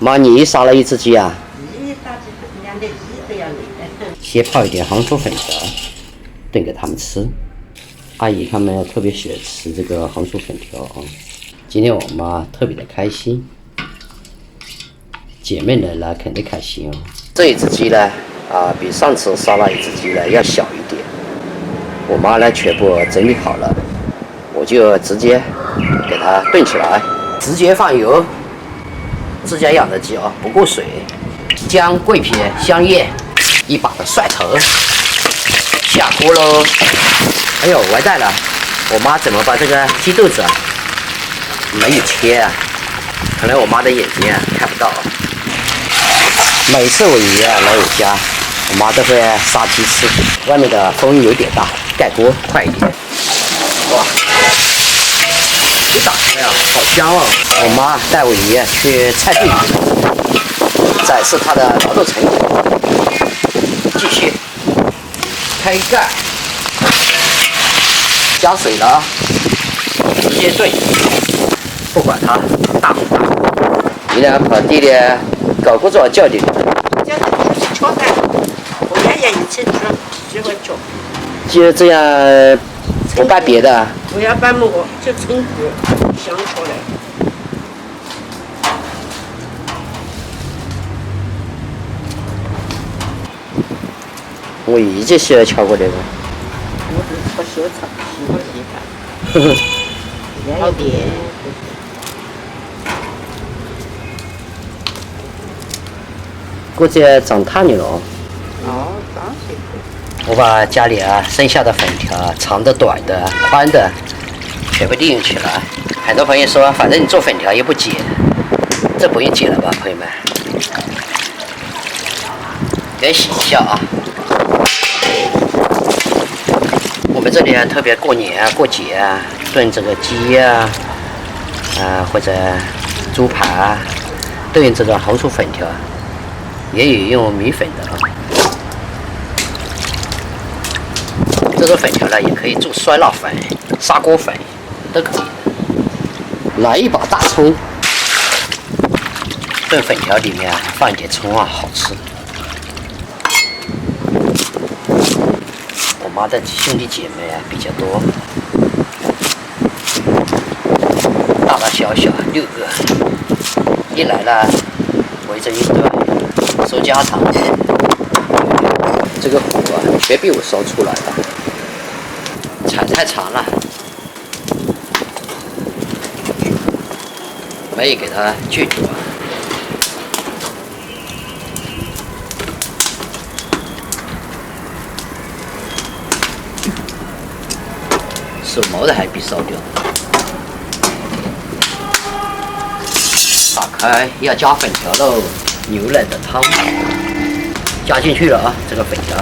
妈，你杀了一只鸡啊？一大鸡2个鸡这样的。先泡一点红薯粉条，炖给他们吃。阿姨他们特别喜欢吃这个红薯粉条啊。今天我妈特别的开心，姐妹来了肯定开心哦。这一只鸡呢，比上次杀了一只鸡呢要小一点。我妈呢全部整理好了，我就直接给它炖起来，直接放油。自家养的鸡啊，不过水，姜、桂皮、香叶，一把的蒜头，下锅喽。哎呦，完蛋了！我妈怎么把这个鸡肚子没有切啊？可能我妈的眼睛看不到。每次我爷爷来我家，我妈都会杀鸡吃。外面的风有点大，盖锅快一点。哇！一打开呀，好香哦！我妈带我爷爷去菜地里展示他的劳动成果。继续开盖，加水了，直接炖，不管它大不大。你俩把地里搞锅灶叫你。叫他就是敲蛋，我爷爷以前喜欢敲。就这样，不拌别的。我要拌么个，就成锅香敲来。我一直喜欢敲过这个。我是炒小炒，喜欢稀饭。呵呵。好点。估计长烫你了哦。哦，当然。我把家里剩下的粉条，长的、短的、宽的，全部利用起来。很多朋友说，反正你做粉条又不剪，这不用剪了吧，朋友们？给洗一下啊。我们这里特别过年过节炖这个鸡或者猪排都用这个红薯粉条，也有用米粉的啊。这种粉条呢，也可以做酸辣粉、砂锅粉，都可以。来一把大葱，炖粉条里面放一点葱好吃。我妈的兄弟姐妹比较多，大大小小6个，一来了围着一堆说家常。这个火全被我烧出来了。铲太长了，没有给它锯短。手毛的还被烧掉。打开要加粉条喽，牛奶的汤加进去了啊，这个粉条。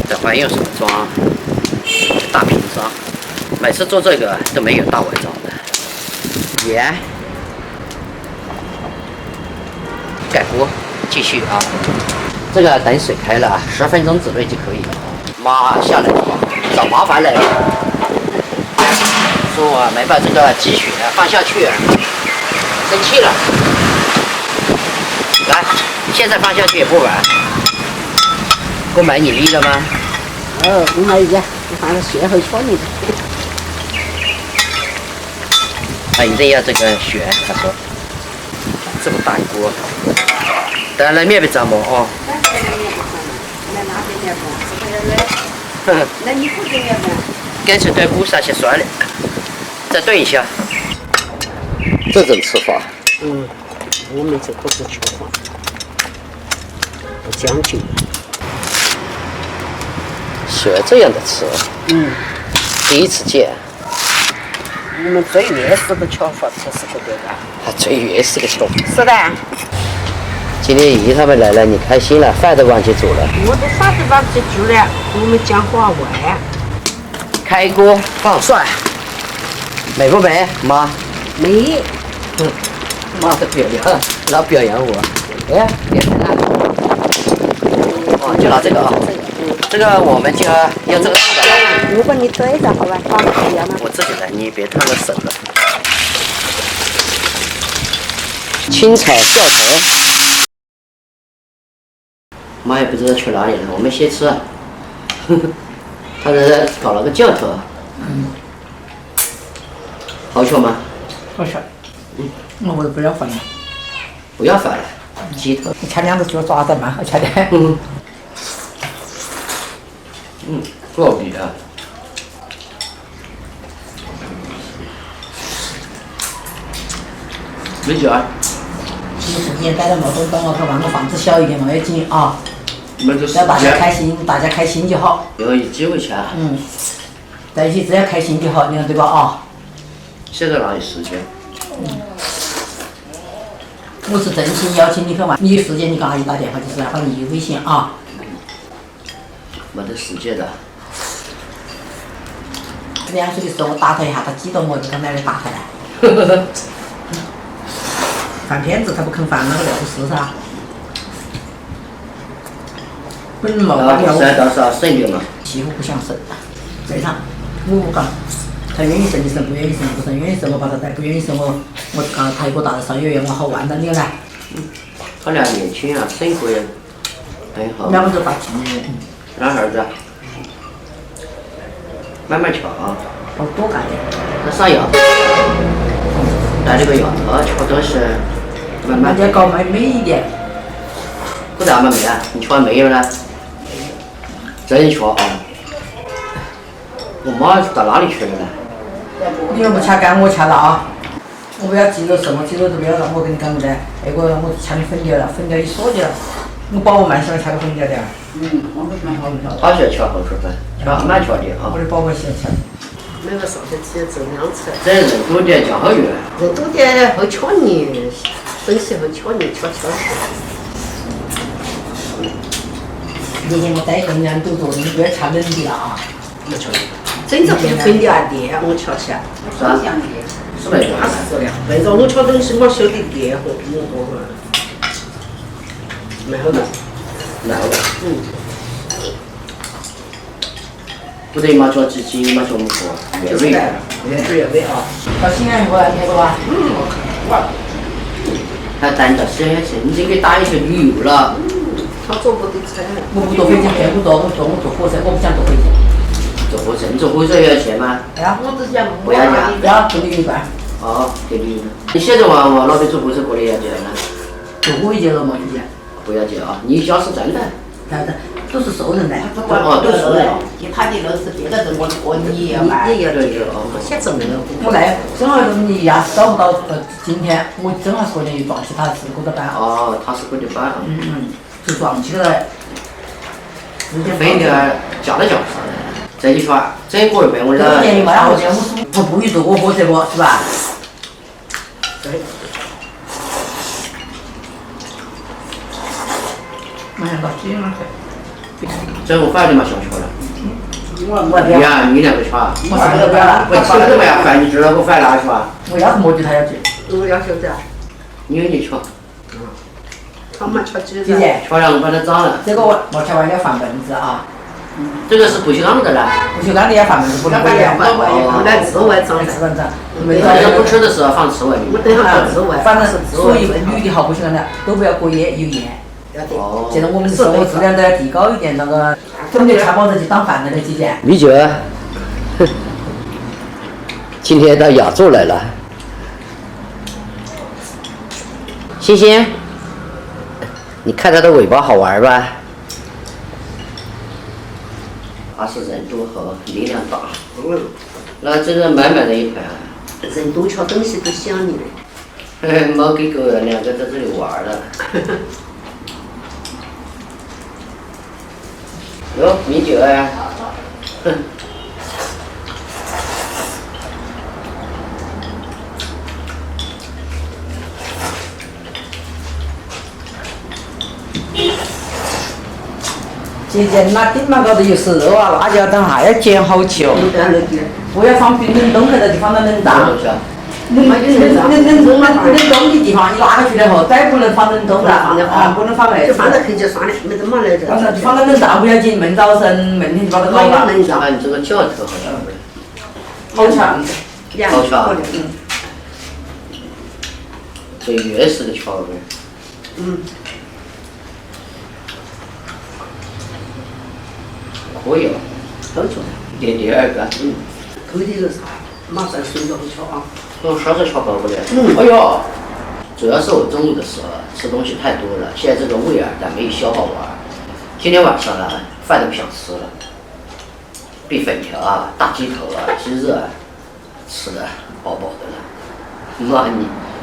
等会用什么装？大瓶装，每次做这个都没有大碗装的。盐，盖锅，继续啊。这个等水开了10分钟之内就可以了。妈下来了，找麻烦来了，说我没把这个鸡血放下去，生气了。来，现在放下去也不晚。购买你力了吗？哦，你买一个，你放到血后敲你的。他一定要这个血，他说这么大一锅，当然面不着毛哦。那你不给面包？干脆在锅上先涮了，再炖一下。这种吃法，我们这可是吃法，不讲究。喜欢这样的吃，第一次见。我们最原始的吃法才是个这个。最原始的吃法。是的。今天姨他们来了，你开心了，饭都忘记煮了。我都啥都忘记煮了，我们讲话晚。开锅放蒜，美不美？妈。美。妈的表扬，老表扬我。哎，点评了。就拿这个啊。这个我们就要这个大的。我帮你对着，好吧？好，这样吗？我自己来，你别烫了手了。清炒教头。妈也不知道去哪里了，我们先吃。他这搞了个教头。好吃吗？好吃。我都不要饭了。不要饭了，鸡头。你吃两个脚爪子蛮好吃的。够味的。没酒啊？你时间待到毛东等我，可把我房子小一点嘛，要紧啊。没只要大家开心，大家开心就好。有机会去啊。在一起只要开心就好，你看对吧啊？现在哪有时间？我是真心邀请你去玩，你有时间你给阿姨打电话就是来，或者你有微信啊。没得时间的。2岁的时候我打他一下，他激动我就跟奶奶打他来。犯骗子他不肯犯那个料不是噻？本毛把料。到时候省点嘛。媳妇不想生，正常。我不讲，他愿意生就生，不愿意生就不生。愿意生我把他带，不愿意生我讲他一个大的商业园，我好玩的你来。他俩年轻啊，生活也很好。2个都大青年人。哪儿子？慢慢吃啊。我多干点。那啥药？带这个药吃都是慢慢。人家搞美一点。不咋么没啊？你吃完没有呢？真吃啊！我妈到哪里去了呢？你们不吃干，我吃了啊！我不要鸡肉什么鸡肉都不要了，我跟你讲的，那个我抢粉条了，粉条一说就了。我宝宝蛮喜欢吃个粉条的。我不喜欢好粉条。他喜欢吃后厨粉，吃蛮吃的啊。我的宝宝喜欢吃。那个上头只有这2次。这人多点酱好远。人多点好巧你，分析好巧你，悄悄吃。那天我带人家都做，你不要吃冷的了啊！不吃。整这片粉条啊甜，我吃起来。啥？是那个。巴适的。那个我吃东西嘛，晓得甜和不和嘛。蛮好的。蛮好的。不得嘛，叫鸡嘛，叫母鸡，越味的。越味啊。到西安以后那个吧。还单到西安去，你这个打一些旅游了。他坐不得车。我不坐飞机，我坐火车，我不想坐飞机。坐火车要钱吗？呀，我只想不要钱。不要，给你一半。哦，给你。你现在往那边坐火车过来要钱呢？坐火一节了嘛，以前。不要钱啊！你家是真的？啥子？都是熟人的。哦，都是熟人。他的那是别个人，你要买。你也要对。现在没有。我来，正好你呀找不到今天，我正好昨天又撞起他是过的班。哦，他是过的班。就撞起了。飞的叫了叫上来，这一说整个被我这建议嘛，然后我不予坐过火车不是吧？对。马上到西安去。整个饭就没想吃了。我呀，你两个吃啊？我啥都不要了。我吃了都不要饭，你知道我饭拿去吧？我要是么就他要去。我要晓得。你吃。他们吃鸡肉。姐姐。吃了我把它长了。这个我吃完要放焖子啊。这个是不锈钢的啦。不锈钢的要放焖子，不能放盐。不能吃外装的。不吃的时候放吃外面。我等下放吃外。反正所有女的好不锈钢的都不要过夜有盐。现在我们的生活质量都要提高一点，那个整点吃饱子就当饭了的姐姐。米酒，今天到亚洲来了。欣欣，你看它的尾巴好玩吧？它是人多和力量大。那这个满满的一盘。人多吃东西都想你。没给狗2个在这里玩了。哟，米酒啊！姐姐，那顶盘高头又是肉啊，辣椒等下要煎好久。不要放冰冷冻，还得放到冷冻。冷冻的地方，你拿过去了后，再不能放冷冻了，不能放那。就放到黑就算了，没得嘛来着。放到冷冻不要紧，焖早晨焖天就把它搞了。你这个教头好像不好吃。好吃。这越是个桥儿。嗯。可以哦。好巧。第二个。头的是啥？马上睡着巧啊。烧着桥包不的。哎呦，主要是我中午的时候吃东西太多了，现在这个胃啊还没有消化完。今天晚上呢，饭都不想吃了。比粉条啊、大鸡头啊、鸡肉啊，吃的饱饱的了。妈你！